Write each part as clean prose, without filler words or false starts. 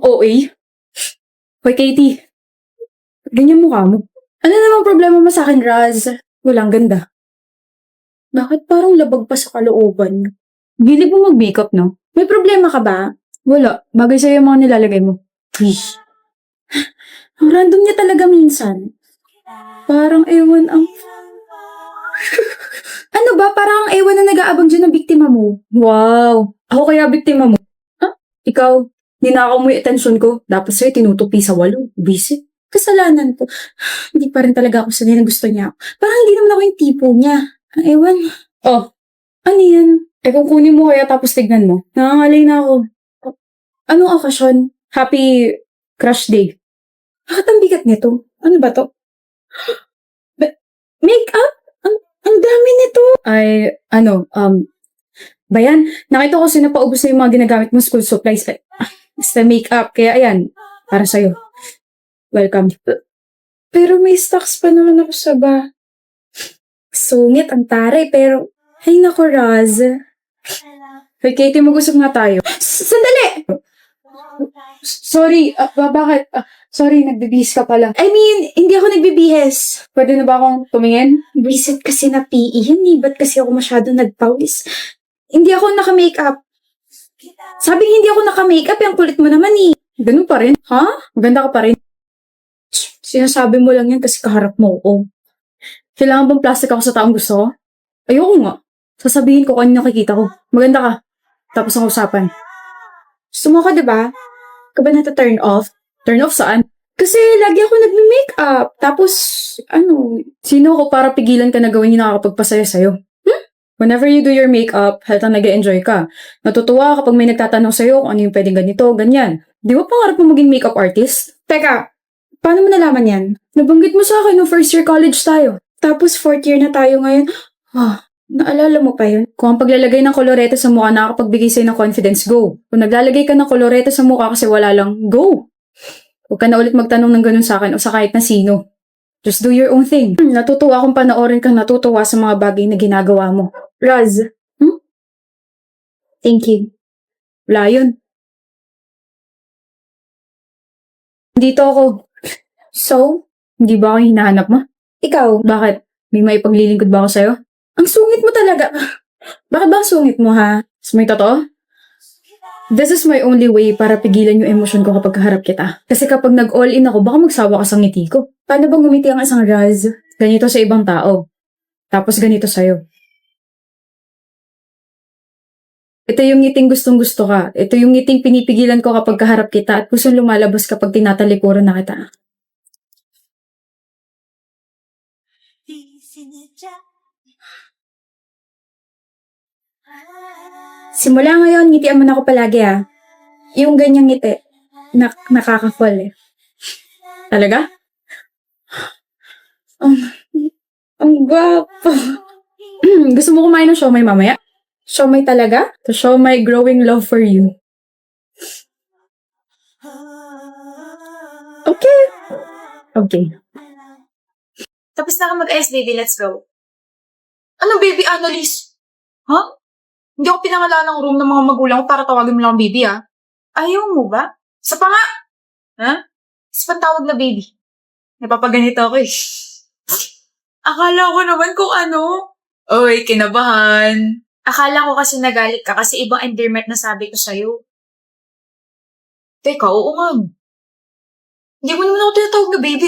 OA? Hoy, Katie. Ganyan mukha mo. Ano namang problema mo sa akin, Raz? Walang ganda. Bakit parang labag pa sa kalooban? Bilib mo mag-makeup, no? May problema ka ba? Wala. Bagay sa'yo yung mga nilalagay mo. Please. Ang random niya talaga minsan. Parang ewan ang... Ano ba? Parang ang ewan na nag-aabang dyan ng biktima mo. Wow. Ako kaya biktima mo? Ha? Ikaw? Ninakaw mo yung atensyon ko. Dapat sa'yo tinutupi sa walo. Visit. Kasalanan ko. Hindi pa rin talaga ako sanay na gusto niya. Parang hindi naman ako yung tipo niya. Ang ewan. Oh, ano yan? Eh kung kunin mo kaya tapos tignan mo. Nangangalay na ako. Oh, anong okasyon? Happy crush day. Bakit ang bigat nito? Ano ba to? Make-up? Ang dami nito. Ay, Bayan, nakita ko sinapaubos na yung mga ginagamit mong school supplies. Basta make-up. Kaya ayan, para sa'yo. Welcome. Pero may stocks pa naman ako sa ba. Sungit ang taray, pero... Ay nako, Raz. Hey, Katie, mag-usap nga tayo. Sandali! Sorry, bakit? Sorry, nagbibihis ka pala. I mean, hindi ako nagbibihis. Pwede na ba akong tumingin? Visit kasi na PE yun eh. Ba't kasi ako masyado nagpawis? Hindi ako naka-makeup. Sabi hindi ako naka-makeup, yung kulit mo naman eh. Ganun pa rin? Ha? Maganda ka pa rin. Sinasabi mo lang yan kasi kaharap mo ako. Kailangan bang plastic ako sa taong gusto ko? Ayoko nga. Sasabihin ko kung ano nakikita ko. Maganda ka. Tapos ang usapan. Gusto mo ka, diba? Ka ba nata-turn off? Turn off saan? Kasi lagi ako nagme-makeup. Tapos, sino ako para pigilan ka na gawin yung nakakapagpasaya sa'yo? Whenever you do your makeup, halatang nag-e-enjoy ka. Natutuwa kapag may nagtatanong sa'yo kung ano yung pwedeng ganito, ganyan. Di ba pangarap mo maging makeup artist? Teka, paano mo nalaman yan? Nabanggit mo sa akin nung first year college tayo. Tapos fourth year na tayo ngayon. Naalala mo pa yun? Kung ang paglalagay ng kolorete sa mukha nakakapagbigay sa'yo ng confidence, go. Kung naglalagay ka ng kolorete sa mukha kasi wala lang, go. Huwag ka na ulit magtanong ng ganun sa akin o sa kahit na sino. Just do your own thing. Natutuwa akong panoorin kang natutuwa sa mga bagay na ginagawa mo. Raz, Thank you. Wala yun. Dito ako. So, hindi ba ako hinahanap mo? Ikaw, bakit? May maipaglilingkod ba ako sa'yo? Ang sungit mo talaga. Bakit ba ang sungit mo, ha? May totoo? This is my only way para pigilan yung emosyon ko kapag kaharap kita. Kasi kapag nag-all-in ako, baka magsawa ka sa ngiti ko. Paano bang ngumiti ang isang Raz? Ganito sa ibang tao. Tapos ganito sa'yo. Ito yung ngiting gustong-gusto ka. Ito yung ngiting pinipigilan ko kapag kaharap kita at pusong lumalabas kapag tinatalikuran na kita. Simula ngayon, ngitian mo na ako palagi Yung ganyang ngiti, nakaka-fall Talaga? Ang gwapo. Gusto mo kumain ng siomay mamaya? Siomay talaga? To show my growing love for you. Okay. Tapos na ka mag-ayos, baby. Let's go. Ano, baby, Annalise? Ha? Hindi ako pinangalan ng room ng mga magulang ko para tawagin mo lang ang baby, Ayaw mo ba? Sa pa nga! Ha? Isa pang tawag na baby. Napapaganito ako Akala ko naman kung ano. Oy, kinabahan. Akala ko kasi nagalit ka kasi ibang endearment na sabi ko sa'yo. Teka, oo nga. Hindi mo naman ako tinatawag na baby,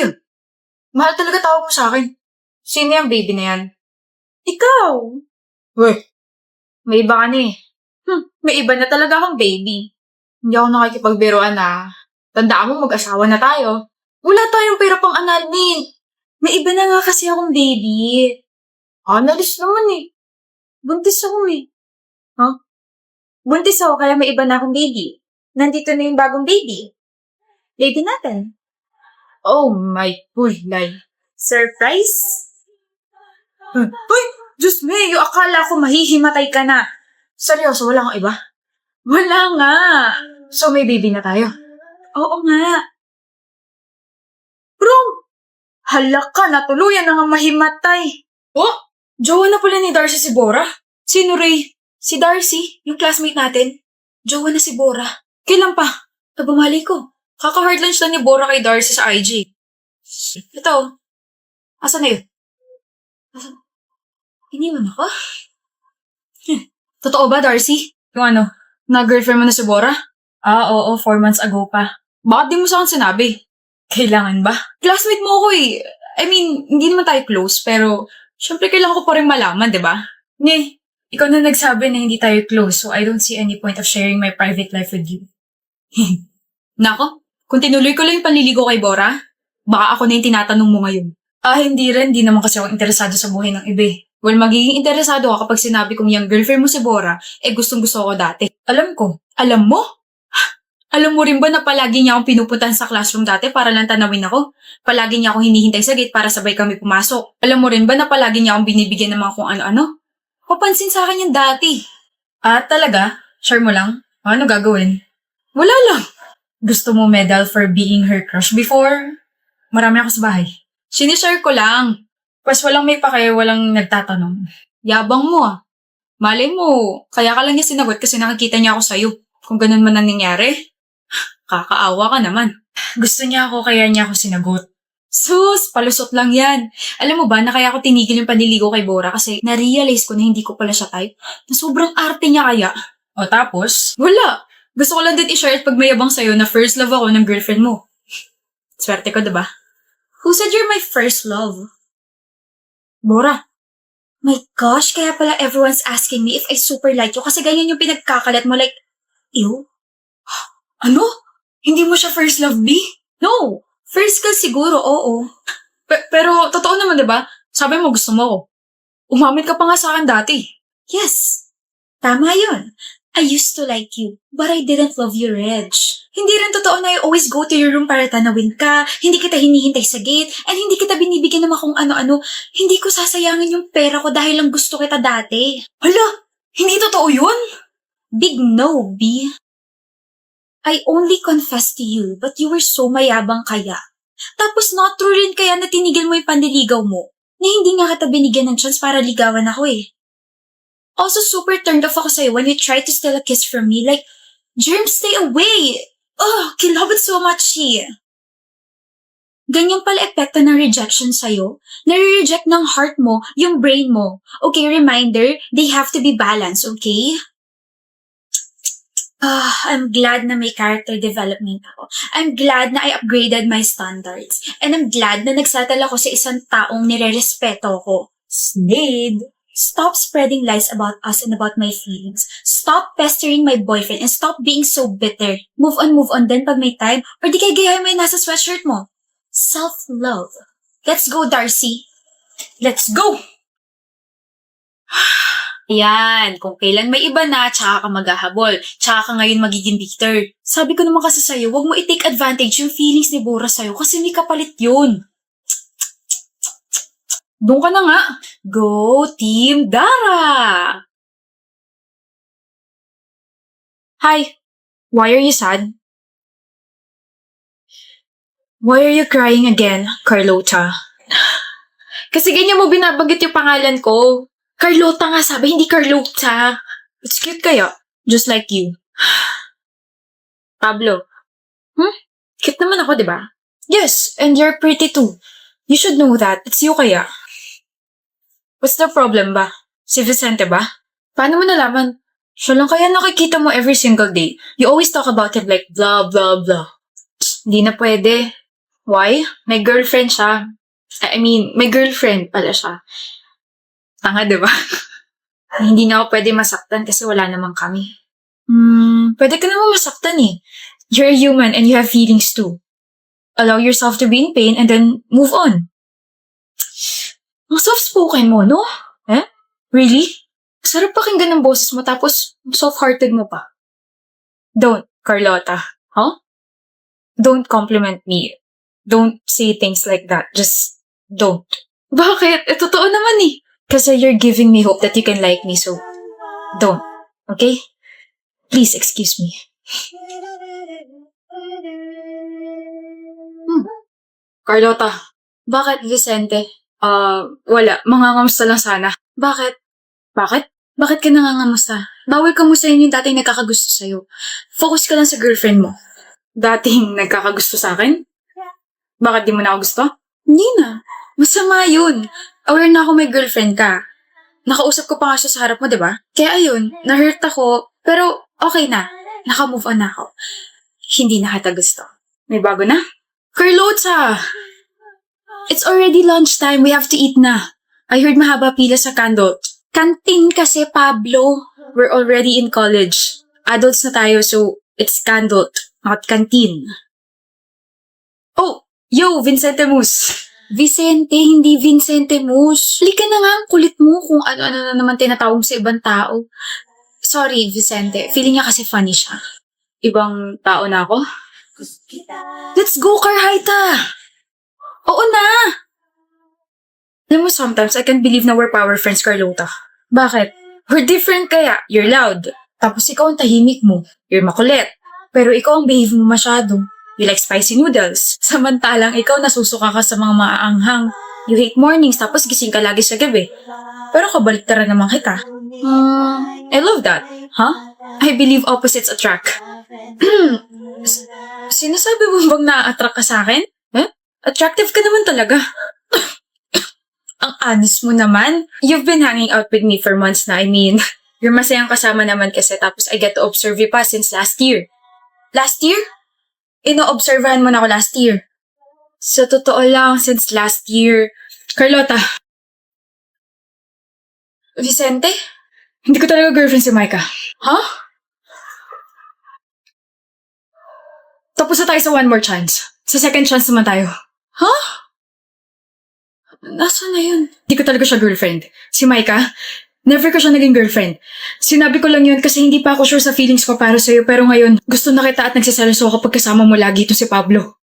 Mahal talaga tawag mo sa akin. Sino yung baby na yan? Ikaw! Weh, may iba ka na may iba na talaga akong baby. Hindi ako nakikipagbiroan Tandaan mo, mag-asawa na tayo. Wala tayong pera pang annulment. May iba na nga kasi akong baby. Analis naman Buntis ako Buntis ako kaya may iba na akong baby. Nandito na yung bagong baby. Baby natin. Oh my kulay. Surprise? Uy! Diyos me, yung akala ko mahihimatay ka na. Seryoso, wala kang iba? Wala nga. So may baby na tayo? Oo nga. Bro! Hala ka, natuluyan na nga mahimatay. Oh? Jowa na pala ni Darcy si Bora? Sino, Ray? Si Darcy, yung classmate natin. Jowa na si Bora. Kailan pa? Bumali ko. Kaka-hard lunch lang ni Bora kay Darcy sa IG. Ito. Asan na yun? Asan? Iniwan ako? Totoo ba, Darcy? Yung ano, na-girlfriend mo na si Bora? Oo, 4 months ago pa. Bakit di mo sa akin sinabi? Kailangan ba? Classmate mo ako eh. I mean, hindi naman tayo close, pero syempre kailangan ko pa rin malaman, di ba? Ikaw na nagsabi na hindi tayo close, so I don't see any point of sharing my private life with you. Nako, kung tinuloy ko lang yung panliligo kay Bora, baka ako na yung tinatanong mo ngayon. Hindi rin. Di naman kasi ako interesado sa buhay ng iba eh. Well, magiging interesado ka kapag sinabi kong yung girlfriend mo si Bora, gustong gusto ko dati. Alam ko. Alam mo? Alam mo rin ba na palagi niya akong pinupuntahan sa classroom dati para lang tanawin ako? Palagi niya akong hinihintay sa gate para sabay kami pumasok. Alam mo rin ba na palagi niya akong binibigyan ng mga kung ano-ano? Papansin sa akin yan dati. Talaga? Sure mo lang? Ano gagawin? Wala lang. Gusto mo medal for being her crush before? Marami ako sa bahay. Sinishare ko lang. Pas walang may pake, walang nagtatanong. Yabang mo ah. Malay mo, kaya ka lang niya sinagot kasi nakikita niya ako sa'yo. Kung ganun man ang nangyari, kakaawa ka naman. Gusto niya ako kaya niya ako sinagot. Sus, palusot lang yan. Alam mo ba na kaya ako tinigil yung panliligo kay Bora kasi na-realize ko na hindi ko pala siya type. Na sobrang arte niya kaya. O tapos? Wala. Gusto ko lang din i-share at pagmayabang sa'yo na first love ako ng girlfriend mo. Swerte ko, diba? Who said you're my first love? Bora. My gosh, kaya pala everyone's asking me if I super like you kasi ganyan yung pinagkakalat mo like, ew? Ano? Hindi mo siya first love, B? No. First ka siguro, oo. Pero, totoo naman, diba? Sabi mo gusto mo ko. Umamit ka pa nga sa akin dati. Yes. Tama yun. I used to like you, but I didn't love you, Reg. Hindi rin totoo na I always go to your room para tanawin ka, hindi kita hinihintay sa gate, and hindi kita binibigyan ng mga kung ano-ano. Hindi ko sasayangin yung pera ko dahil lang gusto kita dati. Hala, hindi totoo yun? Big no, B. I only confessed to you, but you were so mayabang kaya. Tapos not true rin kaya na tinigil mo yung panliligaw mo, na hindi nga kita binigyan ng chance para ligawan ako eh. Also, super turned off ako sa'yo when you tried to steal a kiss from me. Like, Germ, stay away! Ugh, love it so much, she. Ganyan pala epekto ng rejection sa'yo. Nare-reject ng heart mo, yung brain mo. Okay, reminder, they have to be balanced, okay? I'm glad na may character development ako. I'm glad na I upgraded my standards. And I'm glad na nagsettle ako sa isang taong nire-respeto ko. Slade! Stop spreading lies about us and about my feelings. Stop pestering my boyfriend and stop being so bitter. Move on din pag may time or di kaya gayahin mo yung nasa sweatshirt mo. Self-love. Let's go, Darcy. Let's go! Yan, kung kailan may iba na, tsaka ka maghahabol. Tsaka ka ngayon magiging bitter. Sabi ko naman kasi sa'yo, huwag mo i-take advantage yung feelings ni Bora sa'yo kasi may kapalit yun. Doon ka na nga. Go, Team Dara! Hi. Why are you sad? Why are you crying again, Carlota? Kasi ganyan mo binabanggit yung pangalan ko. Carlota nga sabi, hindi Carlota. It's cute kaya. Just like you. Pablo. Cute naman ako, diba? Yes, and you're pretty too. You should know that. It's you kaya. What's the problem ba? Si Vicente ba? Paano mo nalaman? Siya lang kaya nakikita mo every single day. You always talk about him like blah, blah, blah. Hindi na pwede. Why? May girlfriend siya. I mean, may girlfriend pala siya. Tanga, diba? Hindi na ako pwede masaktan kasi wala namang kami. Pwede ka naman masaktan eh. You're human and you have feelings too. Allow yourself to be in pain and then move on. Ang soft-spoken mo, no? Really? Sarap pakinggan ng boses mo tapos soft-hearted mo pa. Don't, Carlota. Huh? Don't compliment me. Don't say things like that. Just don't. Bakit? Totoo naman eh. Kasi you're giving me hope that you can like me, so don't. Okay? Please excuse me. Carlota, bakit Vicente? Wala. Mangangamusta lang sana. Bakit? Bakit? Bakit ka nangangamusta? Bawal kamustahin yung dating nagkakagusto sa'yo. Focus ka lang sa girlfriend mo. dating nagkakagusto sa akin? Bakit di mo na ako gusto? Hindi na. Masama yun. Aware na ako may girlfriend ka. Nakausap ko pa nga siya sa harap mo, di ba? Kaya ayun, na-hurt ako. Pero okay na. Naka-move on na ako. Hindi na kita gusto. May bago na? Carlota! It's already lunchtime. We have to eat na. I heard mahaba pila sa Candle. Canteen kasi, Pablo. We're already in college. Adults na tayo, so it's Candle, not canteen. Oh, yo, Vincente Mus. Vicente, hindi Vincente Mus. Halika na nga, ang kulit mo kung ano-ano na naman tinatawag sa ibang tao. Sorry, Vicente. Feeling niya kasi funny siya. Ibang tao na ako? Let's go, Carhaita! Oo na! Alam mo, sometimes I can't believe na we're power friends, Carlota. Bakit? We're different kaya. You're loud. Tapos ikaw ang tahimik mo. You're makulit. Pero ikaw ang behave mo masyado. You like spicy noodles. Samantalang ikaw nasusuka ka sa mga maaanghang. You hate mornings tapos gising ka lagi sa gabi. Pero kabaliktaran naman kita. I love that. Huh? I believe opposites attract. Sinasabi mo bang na-attract ka sa akin? Huh? Attractive ka naman talaga. Ang honest mo naman. You've been hanging out with me for months na. I mean, you're masayang kasama naman kasi tapos I get to observe you pa since last year. Last year? Ino-observahan mo na ako last year. Sa totoo lang, since last year. Carlota. Vicente? Hindi ko talaga girlfriend si Micah. Huh? Tapos na tayo sa one more chance. Sa second chance naman tayo. Huh? Nasaan na yun? Hindi ko talaga siya girlfriend. Si Micah, never ko siya naging girlfriend. Sinabi ko lang yun kasi hindi pa ako sure sa feelings ko para sa'yo pero ngayon, gusto na kita at nagsiselos ako kapag kasama mo lagi ito si Pablo.